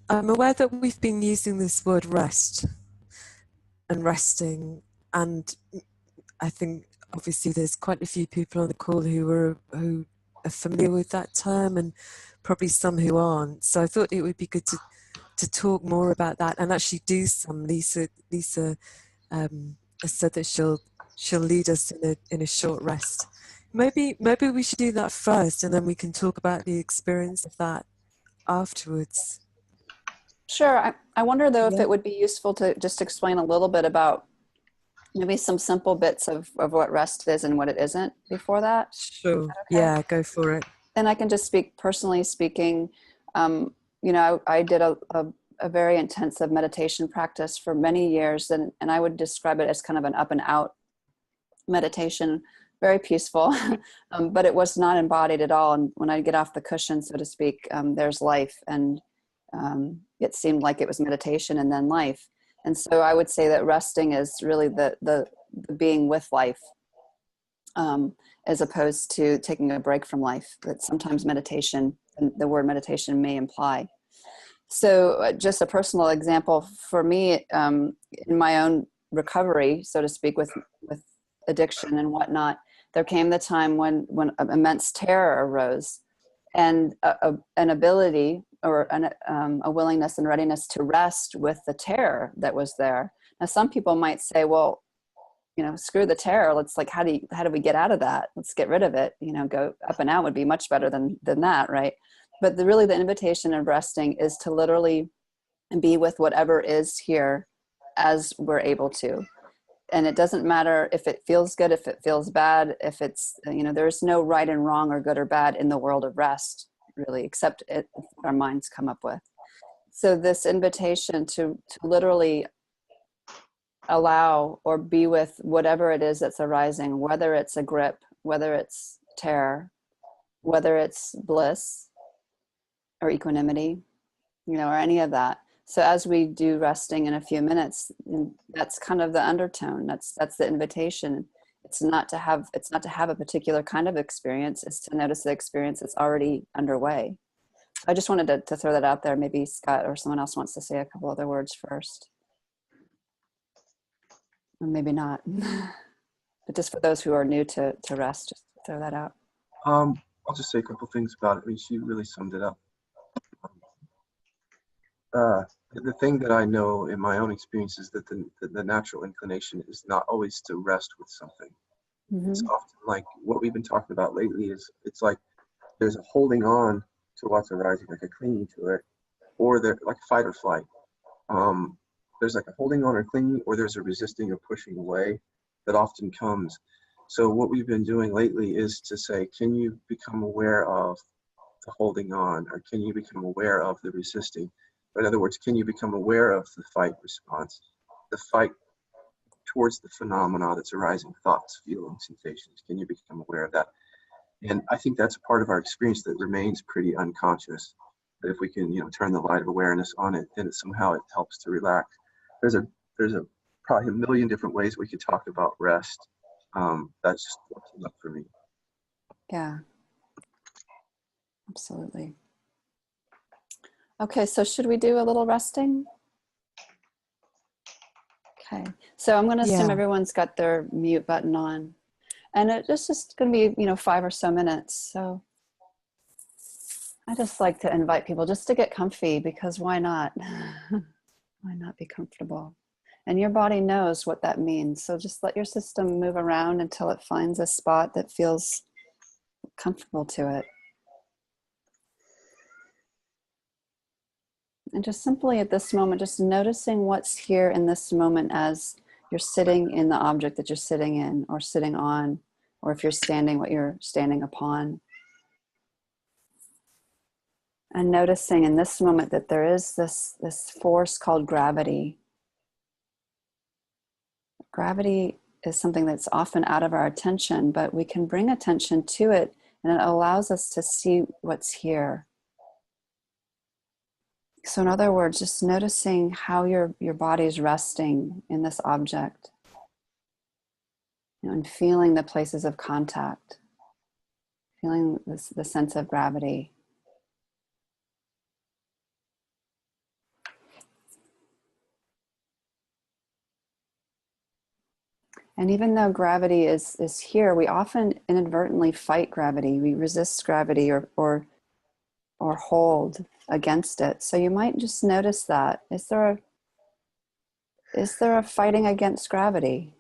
I'm aware that we've been using this word rest and resting, and I think obviously there's quite a few people on the call who are familiar with that term, and probably some who aren't. So I thought it would be good to talk more about that and actually do some. Lisa has said that she'll lead us in a short rest. Maybe we should do that first, and then we can talk about the experience of that afterwards. Sure. I wonder though if Yeah. it would be useful to just explain a little bit about maybe some simple bits of what rest is and what it isn't before that. Sure. Okay. Yeah, go for it. And I can just speak personally speaking. I did a very intensive meditation practice for many years, and I would describe it as kind of an up and out meditation, very peaceful, but it was not embodied at all. And when I get off the cushion, so to speak, there's life, and it seemed like it was meditation and then life. And so I would say that resting is really the being with life, as opposed to taking a break from life that sometimes meditation, the word meditation may imply. So just a personal example for me, in my own recovery, so to speak, with addiction and whatnot, there came the time when immense terror arose, and an ability or a willingness and readiness to rest with the terror that was there. Now, some people might say, well, screw the terror. Let's how do we get out of that? Let's get rid of it. Go up and out would be much better than that, right? But really the invitation of resting is to literally be with whatever is here as we're able to. And it doesn't matter if it feels good, if it feels bad, if it's, there's no right and wrong or good or bad in the world of rest, really, except if our minds come up with. So this invitation to literally allow or be with whatever it is that's arising, whether it's a grip, whether it's terror, whether it's bliss or equanimity, or any of that. So as we do resting in a few minutes, that's kind of the undertone. That's the invitation. It's not to have a particular kind of experience. It's to notice the experience that's already underway. I just wanted to throw that out there. Maybe Scott or someone else wants to say a couple other words first. Or maybe not. But just for those who are new to rest, just throw that out. I'll just say a couple things about it. I mean, she really summed it up. The thing that I know in my own experience is that the natural inclination is not always to rest with something. Mm-hmm. It's often like what we've been talking about lately is it's like there's a holding on to what's arising, like a clinging to it, or there like fight or flight. There's like a holding on or clinging, or there's a resisting or pushing away that often comes. So what we've been doing lately is to say, can you become aware of the holding on, or can you become aware of the resisting? In other words, can you become aware of the fight response, the fight towards the phenomena that's arising, thoughts, feelings, sensations? Can you become aware of that? And I think that's a part of our experience that remains pretty unconscious. That if we can, turn the light of awareness on it, then somehow it helps to relax. There's probably a million different ways we could talk about rest. That's just what came up for me. Yeah, absolutely. Okay, so should we do a little resting? Okay, so I'm going to assume everyone's got their mute button on, and it's just going to be 5 or so minutes. So I just like to invite people just to get comfy, because why not? Why not be comfortable? And your body knows what that means. So just let your system move around until it finds a spot that feels comfortable to it. And just simply at this moment, just noticing what's here in this moment as you're sitting in the object that you're sitting in or sitting on, or if you're standing, what you're standing upon. And noticing in this moment that there is this force called gravity. Gravity is something that's often out of our attention, but we can bring attention to it, and it allows us to see what's here. So in other words, just noticing how your body is resting in this object, and feeling the places of contact, feeling the sense of gravity. And even though gravity is here, we often inadvertently fight gravity. We resist gravity or hold against it. So you might just notice that. Is there a fighting against gravity?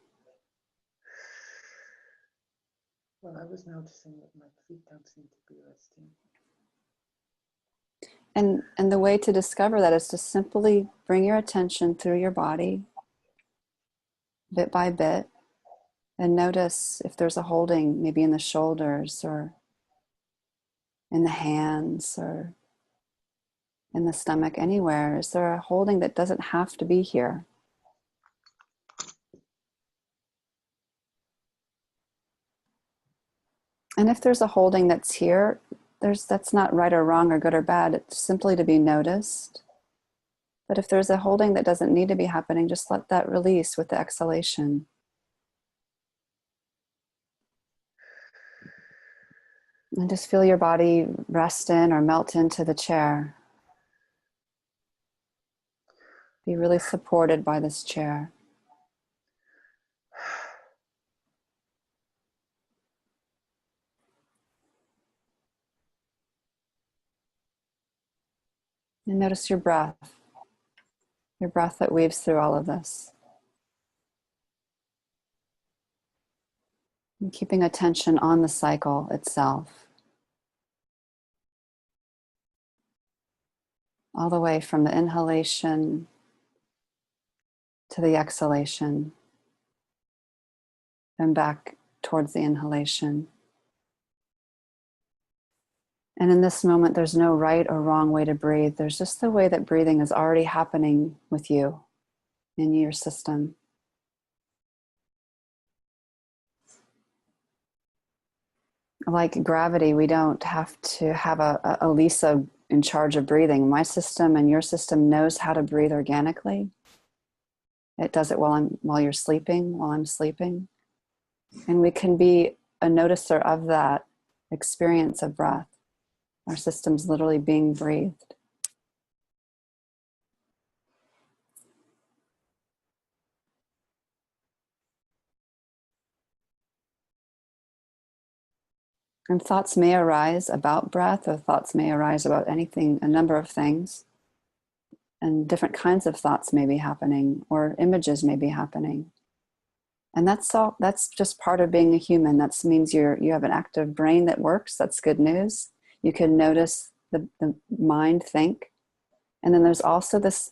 Well, I was noticing that my feet don't seem to be resting. And the way to discover that is to simply bring your attention through your body, bit by bit, and notice if there's a holding, maybe in the shoulders or in the hands or in the stomach, anywhere. Is there a holding that doesn't have to be here? And if there's a holding that's here, that's not right or wrong or good or bad. It's simply to be noticed. But if there's a holding that doesn't need to be happening, just let that release with the exhalation. And just feel your body rest in or melt into the chair. Be really supported by this chair. And notice your breath that weaves through all of this. And keeping attention on the cycle itself. All the way from the inhalation to the exhalation, and back towards the inhalation. And in this moment, there's no right or wrong way to breathe. There's just the way that breathing is already happening with you in your system. Like gravity, we don't have to have a Lisa in charge of breathing. My system and your system knows how to breathe organically. It does it while you're sleeping, while I'm sleeping. And we can be a noticer of that experience of breath. Our system's literally being breathed. And thoughts may arise about breath, or thoughts may arise about anything, a number of things. And different kinds of thoughts may be happening, or images may be happening. And that's just part of being a human. That means you have an active brain that works. That's good news. You can notice the mind think. And then there's also this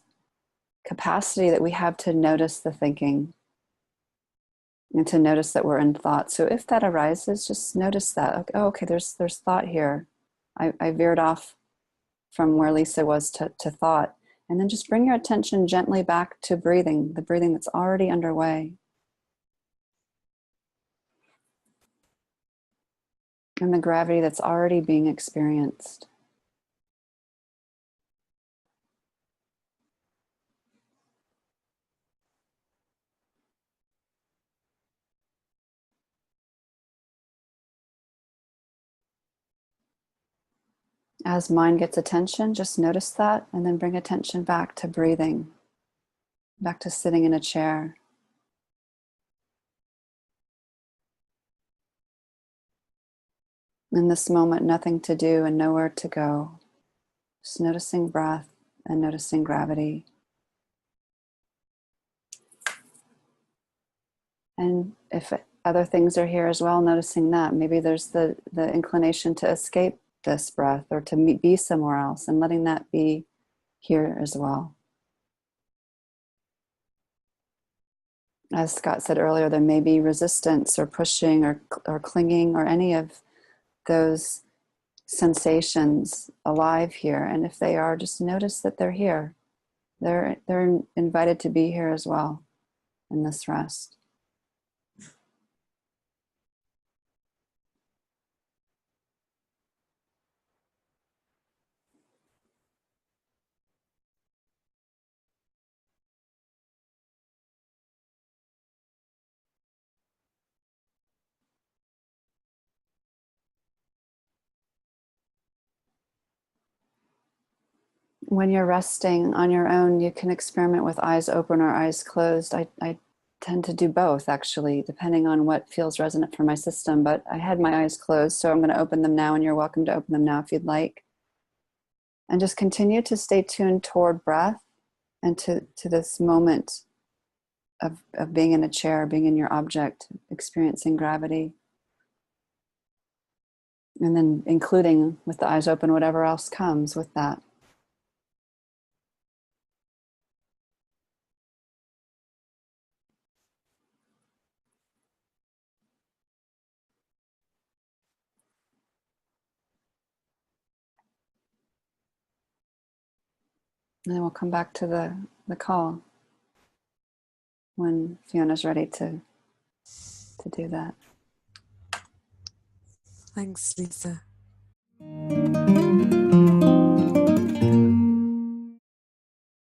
capacity that we have to notice the thinking and to notice that we're in thought. So if that arises, just notice that. Oh, okay, there's thought here. I veered off from where Lisa was to thought. And then just bring your attention gently back to breathing, the breathing that's already underway. And the gravity that's already being experienced. As mind gets attention, just notice that and then bring attention back to breathing, back to sitting in a chair. In this moment, nothing to do and nowhere to go. Just noticing breath and noticing gravity. And if other things are here as well, noticing that. Maybe there's the inclination to escape this breath or to be somewhere else, and letting that be here as well. As Scott said earlier, there may be resistance or pushing or clinging or any of those sensations alive here. And if they are, just notice that they're here. They're invited to be here as well in this rest. When you're resting on your own, you can experiment with eyes open or eyes closed. I tend to do both, actually, depending on what feels resonant for my system. But I had my eyes closed, so I'm going to open them now, and you're welcome to open them now if you'd like. And just continue to stay tuned toward breath and to this moment of being in a chair, being in your object, experiencing gravity. And then including, with the eyes open, whatever else comes with that. And then we'll come back to the call when Fiona's ready to do that. Thanks, Lisa.